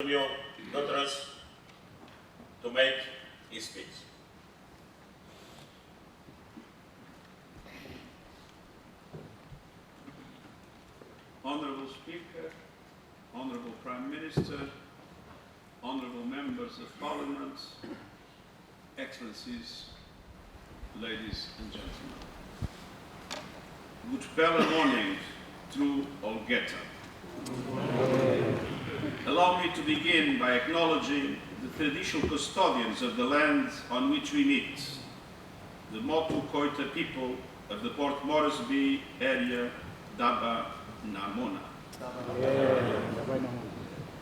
Guterres to make his speech. Honourable Speaker, Honourable Prime Minister, Honourable Members of Parliament, Excellencies, ladies and gentlemen. Good morning through Olgeta. Allow me to begin by acknowledging the traditional custodians of the land on which we meet, the Motu Koita people of the Port Moresby area, Daba Namona.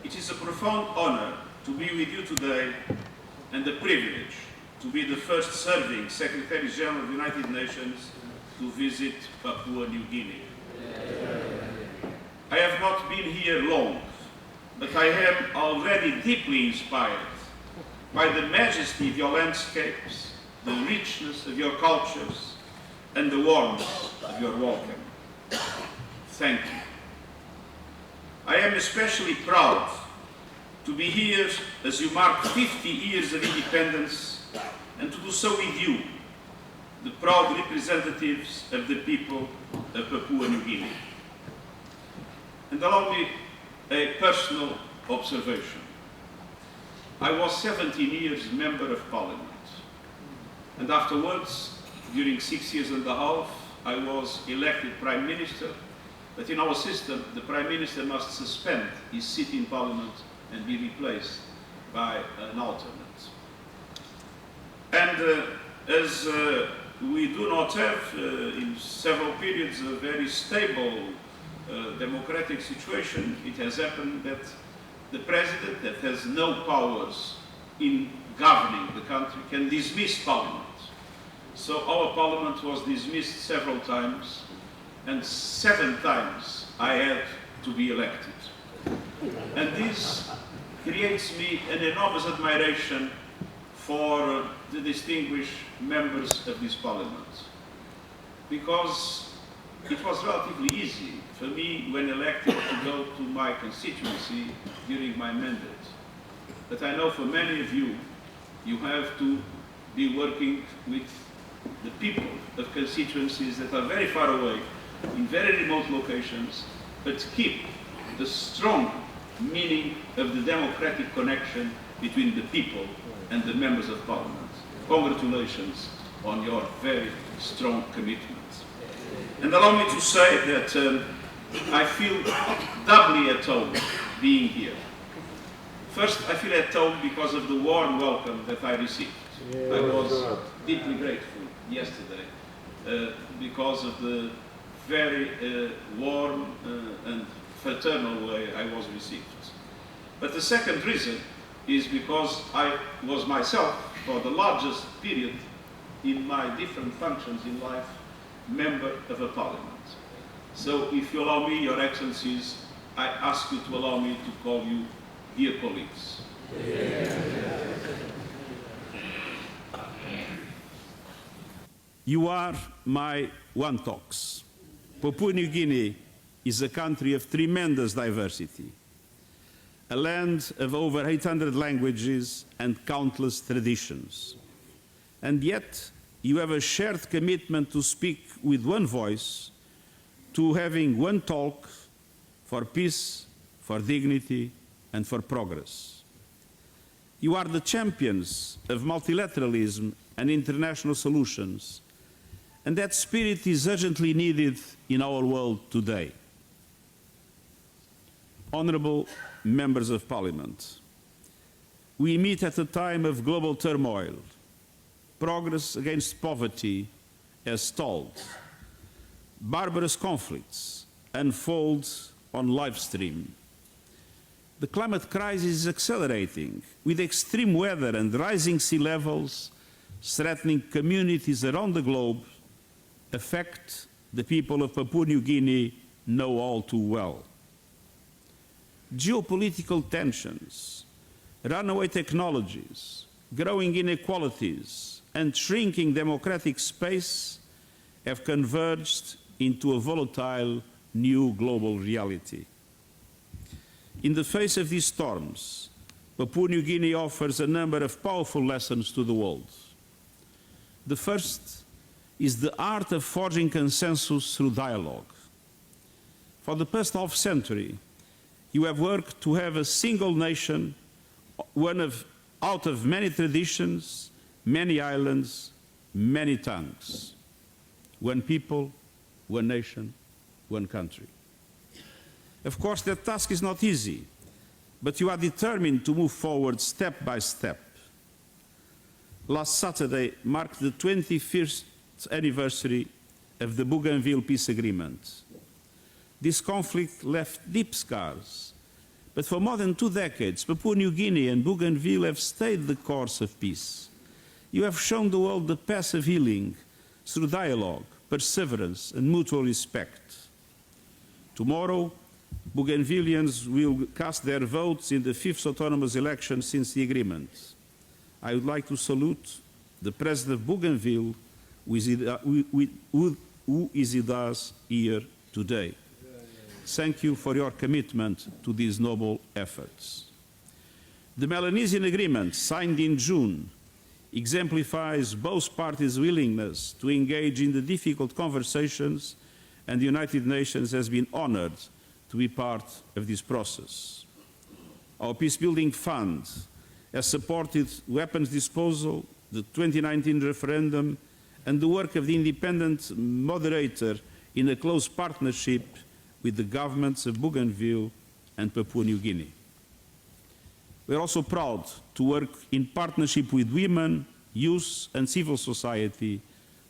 It is a profound honor to be with you today and a privilege to be the first serving Secretary General of the United Nations to visit Papua New Guinea. I have not been here long, but I am already deeply inspired by the majesty of your landscapes, the richness of your cultures, and the warmth of your welcome. Thank you. I am especially proud to be here as you mark 50 years of independence and to do so with you, the proud representatives of the people of Papua New Guinea. And allow me a personal observation. I was 17 years Member of Parliament, and afterwards, during 6 years and a half, I was elected Prime Minister, but in our system, the Prime Minister must suspend his seat in Parliament and be replaced by an alternate. And as we do not have, in several periods, a very stable democratic situation, it has happened that the President, that has no powers in governing the country, can dismiss Parliament. So our Parliament was dismissed several times, and 7 times I had to be elected. And this creates me an enormous admiration for the distinguished members of this Parliament, because it was relatively easy for me, when elected, to go to my constituency during my mandate. But I know for many of you, you have to be working with the people of constituencies that are very far away, in very remote locations, but keep the strong meaning of the democratic connection between the people and the members of Parliament. Congratulations on your very strong commitment. And allow me to say that I feel doubly at home being here. First, I feel at home because of the warm welcome that I received. I was deeply grateful yesterday because of the very warm and fraternal way I was received. But the second reason is because I was myself, for the largest period in my different functions in life, member of a Parliament. So if you allow me, Your Excellencies, I ask you to allow me to call you dear colleagues. You are my Wantoks. Papua New Guinea is a country of tremendous diversity, a land of over 800 languages and countless traditions. And yet, you have a shared commitment to speak with one voice, to having one talk for peace, for dignity, and for progress. You are the champions of multilateralism and international solutions, and that spirit is urgently needed in our world today. Honourable Members of Parliament, we meet at a time of global turmoil. Progress against poverty has stalled. Barbarous conflicts unfold on live stream. The climate crisis is accelerating, with extreme weather and rising sea levels threatening communities around the globe, affect the people of Papua New Guinea know all too well. Geopolitical tensions, runaway technologies, growing inequalities, and shrinking democratic space have converged into a volatile new global reality. In the face of these storms, Papua New Guinea offers a number of powerful lessons to the world. The first is the art of forging consensus through dialogue. For the past half century, you have worked to have a single nation, out of many traditions, many islands, many tongues. One people, one nation, one country. Of course, that task is not easy, but you are determined to move forward step by step. Last Saturday marked the 21st anniversary of the Bougainville Peace Agreement. This conflict left deep scars, but for more than 2 decades, Papua New Guinea and Bougainville have stayed the course of peace. You have shown the world the path of healing through dialogue, perseverance, and mutual respect. Tomorrow, Bougainvilleans will cast their votes in the 5th autonomous election since the agreement. I would like to salute the President of Bougainville, who is with us here today. Thank you for your commitment to these noble efforts. The Melanesian Agreement, signed in June, exemplifies both parties' willingness to engage in the difficult conversations, and the United Nations has been honored to be part of this process. Our Peacebuilding Fund has supported weapons disposal, the 2019 referendum, and the work of the independent moderator in a close partnership with the governments of Bougainville and Papua New Guinea. We are also proud to work in partnership with women, youth, and civil society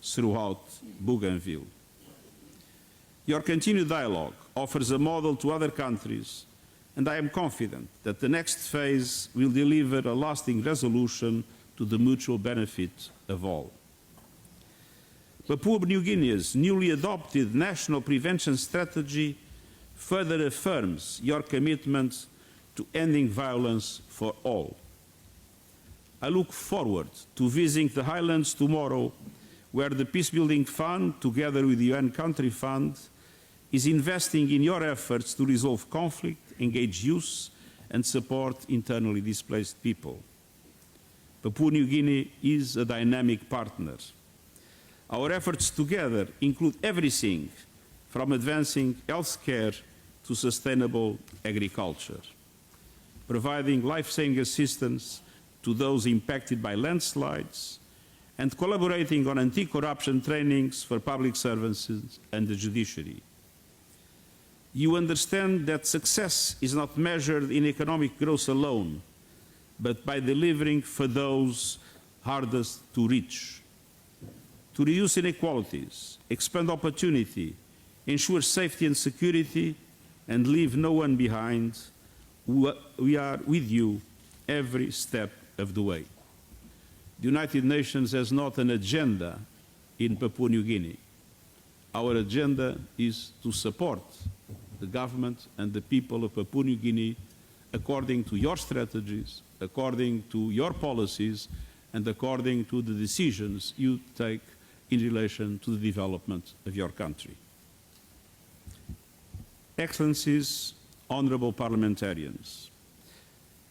throughout Bougainville. Your continued dialogue offers a model to other countries, and I am confident that the next phase will deliver a lasting resolution to the mutual benefit of all. Papua New Guinea's newly adopted national prevention strategy further affirms your commitment to ending violence for all. I look forward to visiting the highlands tomorrow, where the Peacebuilding Fund, together with the UN Country Fund, is investing in your efforts to resolve conflict, engage youth, and support internally displaced people. Papua New Guinea is a dynamic partner. Our efforts together include everything from advancing healthcare to sustainable agriculture, providing life-saving assistance to those impacted by landslides, and collaborating on anti-corruption trainings for public servants and the judiciary. You understand that success is not measured in economic growth alone, but by delivering for those hardest to reach. To reduce inequalities, expand opportunity, ensure safety and security, and leave no one behind, we are with you every step of the way. The United Nations has not an agenda in Papua New Guinea. Our agenda is to support the government and the people of Papua New Guinea according to your strategies, according to your policies, and according to the decisions you take in relation to the development of your country. Excellencies, honorable parliamentarians,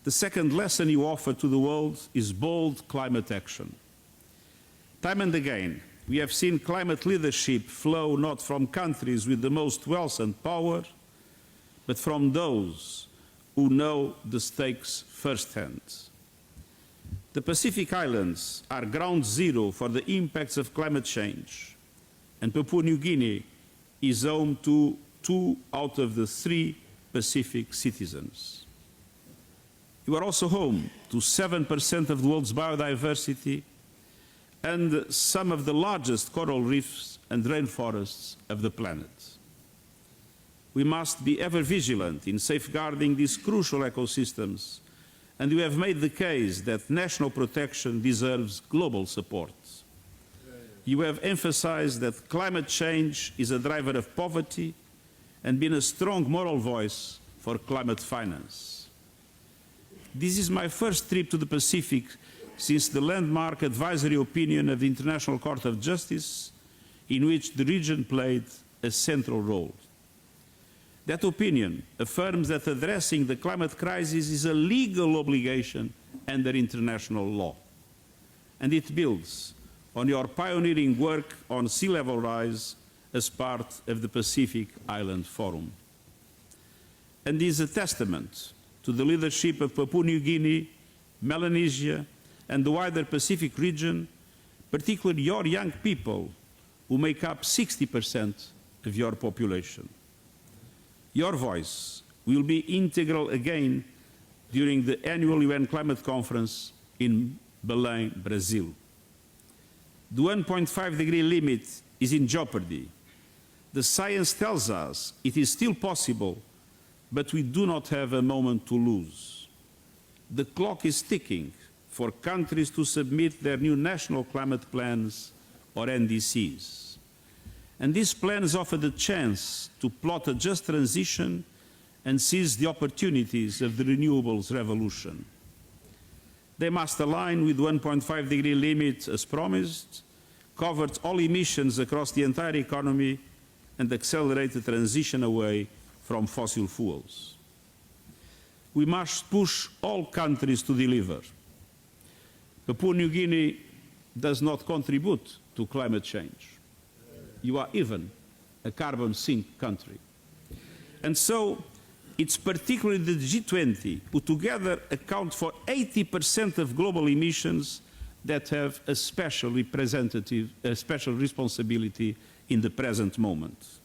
the second lesson you offer to the world is bold climate action. Time and again, we have seen climate leadership flow not from countries with the most wealth and power, but from those who know the stakes firsthand. The Pacific Islands are ground zero for the impacts of climate change, and Papua New Guinea is home to 2 out of the 3 Pacific citizens. You are also home to 7% of the world's biodiversity and some of the largest coral reefs and rainforests of the planet. We must be ever vigilant in safeguarding these crucial ecosystems, and we have made the case that national protection deserves global support. You have emphasized that climate change is a driver of poverty and been a strong moral voice for climate finance. This is my first trip to the Pacific since the landmark advisory opinion of the International Court of Justice, in which the region played a central role. That opinion affirms that addressing the climate crisis is a legal obligation under international law. And it builds on your pioneering work on sea level rise as part of the Pacific Island Forum. And is a testament to the leadership of Papua New Guinea, Melanesia, and the wider Pacific region, particularly your young people, who make up 60% of your population. Your voice will be integral again during the annual UN Climate Conference in Belém, Brazil. The 1.5-degree limit is in jeopardy. The science tells us it is still possible, but we do not have a moment to lose. The clock is ticking for countries to submit their new national climate plans, or NDCs. And these plans offer the chance to plot a just transition and seize the opportunities of the renewables revolution. They must align with the 1.5-degree limit as promised, cover all emissions across the entire economy, and accelerate the transition away from fossil fuels. We must push all countries to deliver. Papua New Guinea does not contribute to climate change. You are even a carbon sink country. And so it's particularly the G20 who together account for 80% of global emissions that have a special responsibility in the present moment.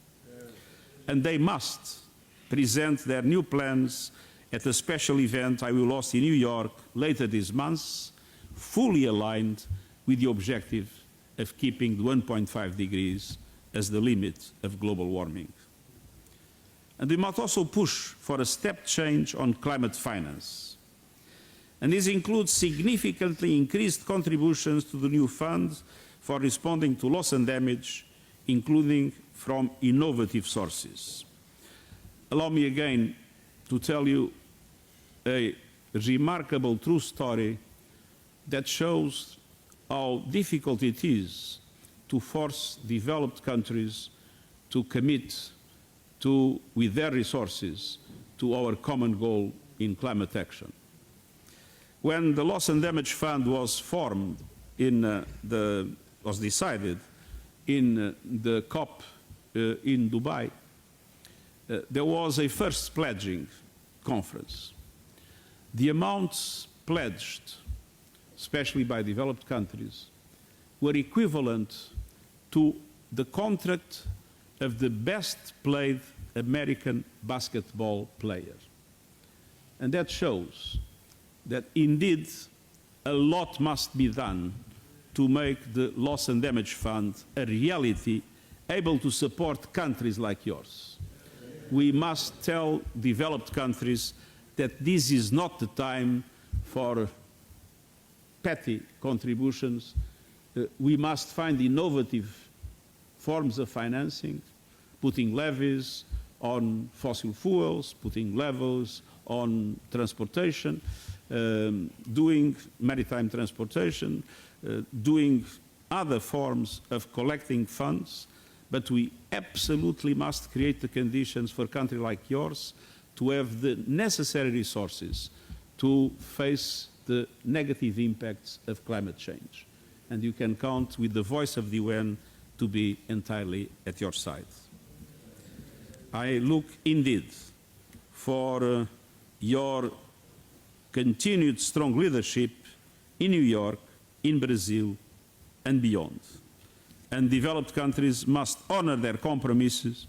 And they must present their new plans at a special event I will host in New York later this month, fully aligned with the objective of keeping the 1.5 degrees as the limit of global warming. And we must also push for a step change on climate finance. And this includes significantly increased contributions to the new fund for responding to loss and damage, including from innovative sources. Allow me again to tell you a remarkable true story that shows how difficult it is to force developed countries to commit with their resources to our common goal in climate action. When the Loss and Damage Fund was formed, was decided in the COP in Dubai, there was a first pledging conference. The amounts pledged, especially by developed countries, were equivalent to the contract of the best played American basketball player. And that shows that indeed a lot must be done to make the Loss and Damage Fund a reality, able to support countries like yours. We must tell developed countries that this is not the time for petty contributions. We must find innovative forms of financing, putting levies on fossil fuels, putting levels on transportation, doing maritime transportation, doing other forms of collecting funds, but we absolutely must create the conditions for a country like yours to have the necessary resources to face the negative impacts of climate change. And you can count with the voice of the UN to be entirely at your side. I look indeed for your continued strong leadership in New York, in Brazil, and beyond. And developed countries must honor their promises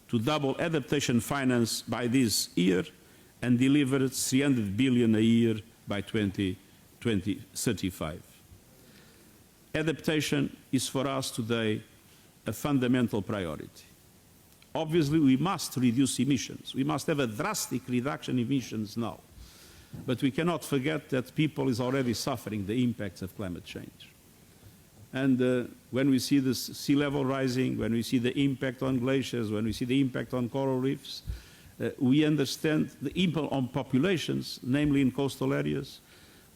to double adaptation finance by this year and deliver 300 billion a year by 2035. Adaptation is for us today a fundamental priority. Obviously, we must reduce emissions. We must have a drastic reduction in emissions now. But we cannot forget that people is already suffering the impacts of climate change. And when we see the sea level rising, when we see the impact on glaciers, when we see the impact on coral reefs, we understand the impact on populations, namely in coastal areas.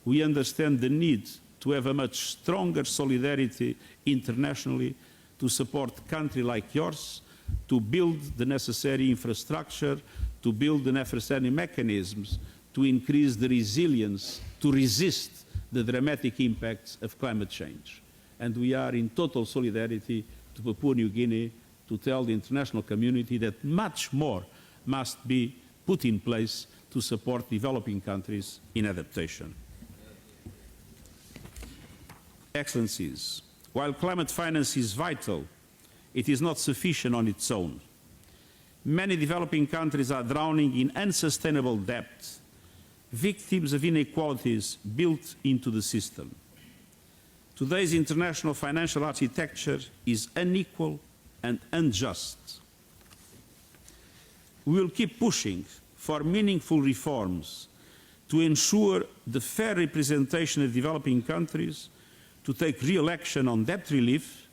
We understand the need to have a much stronger solidarity internationally to support a country like yours to build the necessary infrastructure, to build the necessary mechanisms to increase the resilience to resist the dramatic impacts of climate change. And we are in total solidarity to Papua New Guinea to tell the international community that much more must be put in place to support developing countries in adaptation. Excellencies, while climate finance is vital, it is not sufficient on its own. Many developing countries are drowning in unsustainable debt, victims of inequalities built into the system. Today's international financial architecture is unequal and unjust. We will keep pushing for meaningful reforms to ensure the fair representation of developing countries, to take real action on debt relief,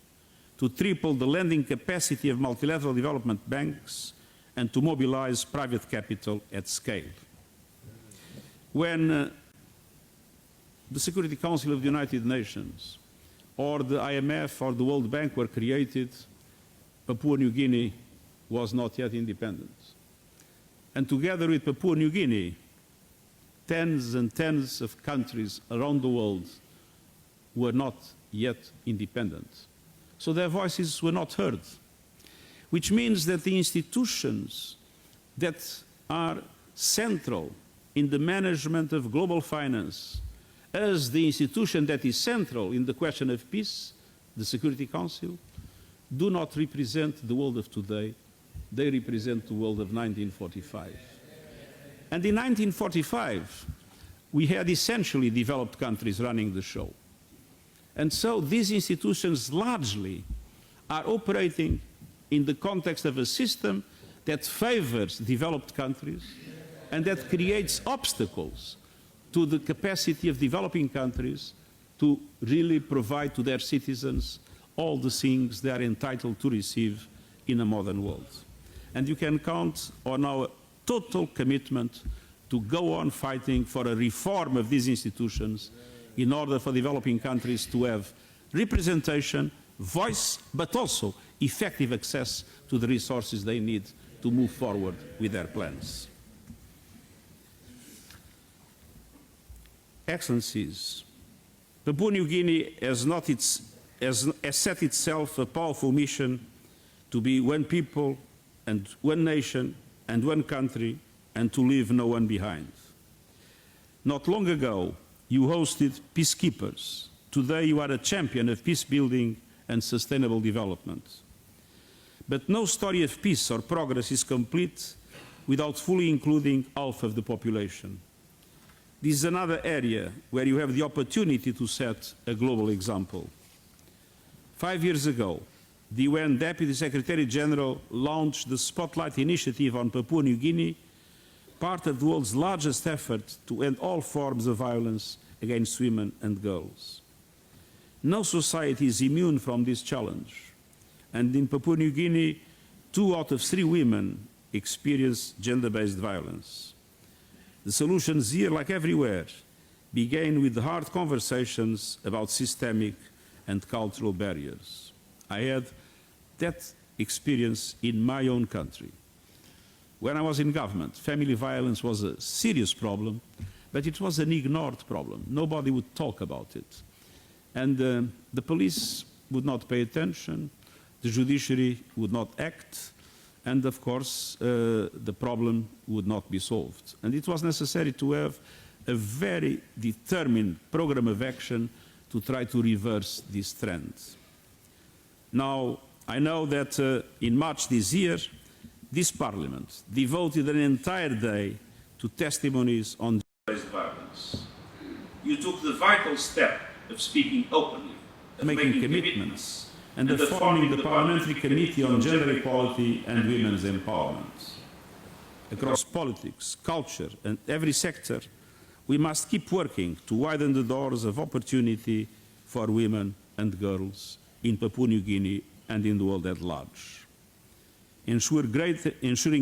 to triple the lending capacity of multilateral development banks, and to mobilize private capital at scale. When the Security Council of the United Nations or the IMF or the World Bank were created, Papua New Guinea was not yet independent. And together with Papua New Guinea, tens and tens of countries around the world were not yet independent. So their voices were not heard, which means that the institutions that are central in the management of global finance, as the institution that is central in the question of peace, the Security Council, do not represent the world of today. They represent the world of 1945. And in 1945, we had essentially developed countries running the show. And so these institutions largely are operating in the context of a system that favors developed countries and that creates obstacles to the capacity of developing countries to really provide to their citizens all the things they are entitled to receive in a modern world. And you can count on our total commitment to go on fighting for a reform of these institutions in order for developing countries to have representation, voice, but also effective access to the resources they need to move forward with their plans. Excellencies, Papua New Guinea has set itself a powerful mission to be one people and one nation and one country, and to leave no one behind. Not long ago, you hosted peacekeepers. Today you are a champion of peace building and sustainable development. But no story of peace or progress is complete without fully including half of the population. This is another area where you have the opportunity to set a global example. 5 years ago, the UN Deputy Secretary General launched the Spotlight Initiative on Papua New Guinea, part of the world's largest effort to end all forms of violence against women and girls. No society is immune from this challenge, and in Papua New Guinea, 2 out of 3 women experience gender-based violence. The solutions here, like everywhere, began with the hard conversations about systemic and cultural barriers. I had that experience in my own country. When I was in government, family violence was a serious problem, but it was an ignored problem. Nobody would talk about it. And the police would not pay attention, the judiciary would not act, and of course, the problem would not be solved. And it was necessary to have a very determined program of action to try to reverse this trend. Now, I know that in March this year, this Parliament devoted an entire day to testimonies on gender-based violence. You took the vital step of speaking openly, of making commitments, and of forming the Parliamentary Committee on Gender Equality and Women's Empowerment. Across politics, culture, and every sector, we must keep working to widen the doors of opportunity for women and girls in Papua New Guinea and in the world at large. Ensuring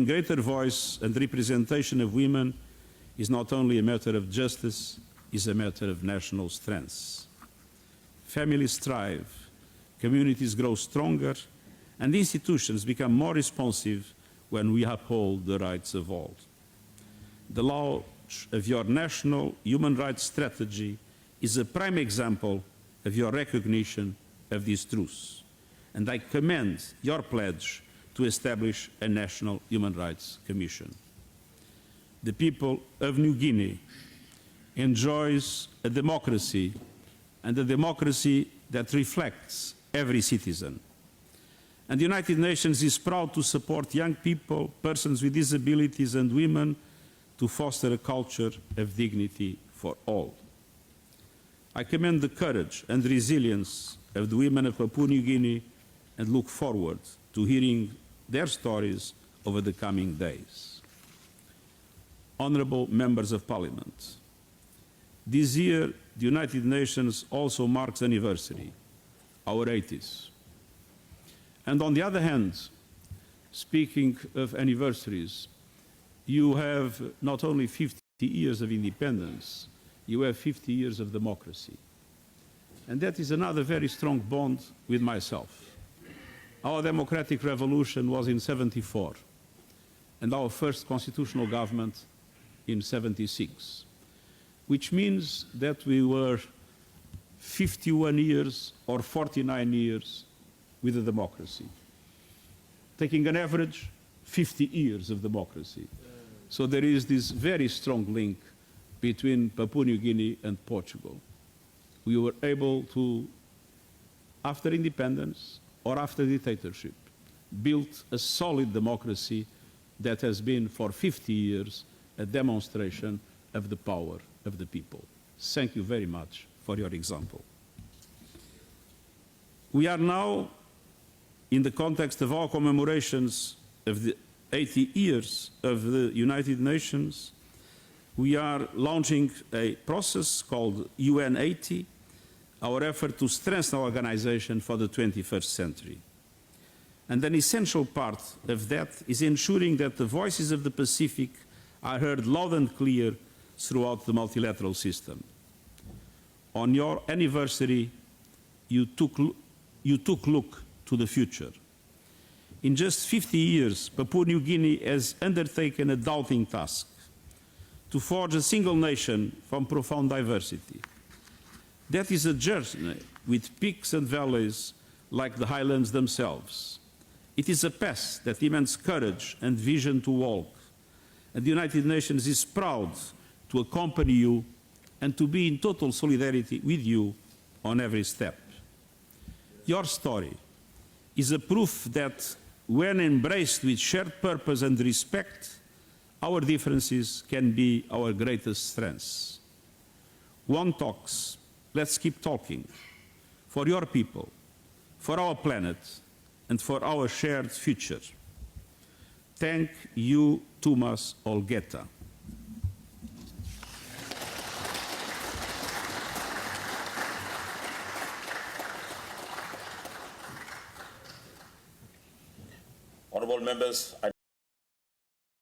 greater voice and representation of women is not only a matter of justice, it is a matter of national strength. Families thrive, communities grow stronger, and institutions become more responsive when we uphold the rights of all. The launch of your national human rights strategy is a prime example of your recognition of these truths, and I commend your pledge to establish a National Human Rights Commission. The people of New Guinea enjoys a democracy, and a democracy that reflects every citizen. And the United Nations is proud to support young people, persons with disabilities and women to foster a culture of dignity for all. I commend the courage and resilience of the women of Papua New Guinea and look forward to hearing their stories over the coming days. Honourable Members of Parliament, this year the United Nations also marks anniversary, our 80th. And on the other hand, speaking of anniversaries, you have not only 50 years of independence, you have 50 years of democracy. And that is another very strong bond with myself. Our democratic revolution was in '74, and our first constitutional government in '76, which means that we were 51 years or 49 years with a democracy. Taking an average, 50 years of democracy. So there is this very strong link between Papua New Guinea and Portugal. We were able to, after independence or after dictatorship, build a solid democracy that has been for 50 years a demonstration of the power of the people. Thank you very much for your example. We are now, in the context of our commemorations of the 80 years of the United Nations, we are launching a process called UN80, our effort to strengthen our organization for the 21st century. And an essential part of that is ensuring that the voices of the Pacific are heard loud and clear throughout the multilateral system. On your anniversary, you took look to the future. In just 50 years, Papua New Guinea has undertaken a daunting task: to forge a single nation from profound diversity. That is a journey with peaks and valleys like the highlands themselves. It is a path that demands courage and vision to walk, and the United Nations is proud to accompany you and to be in total solidarity with you on every step. Your story is a proof that when embraced with shared purpose and respect, our differences can be our greatest strengths. One talks, let's keep talking, for your people, for our planet, and for our shared future. Thank you, Tumas Olgeta. Honourable members,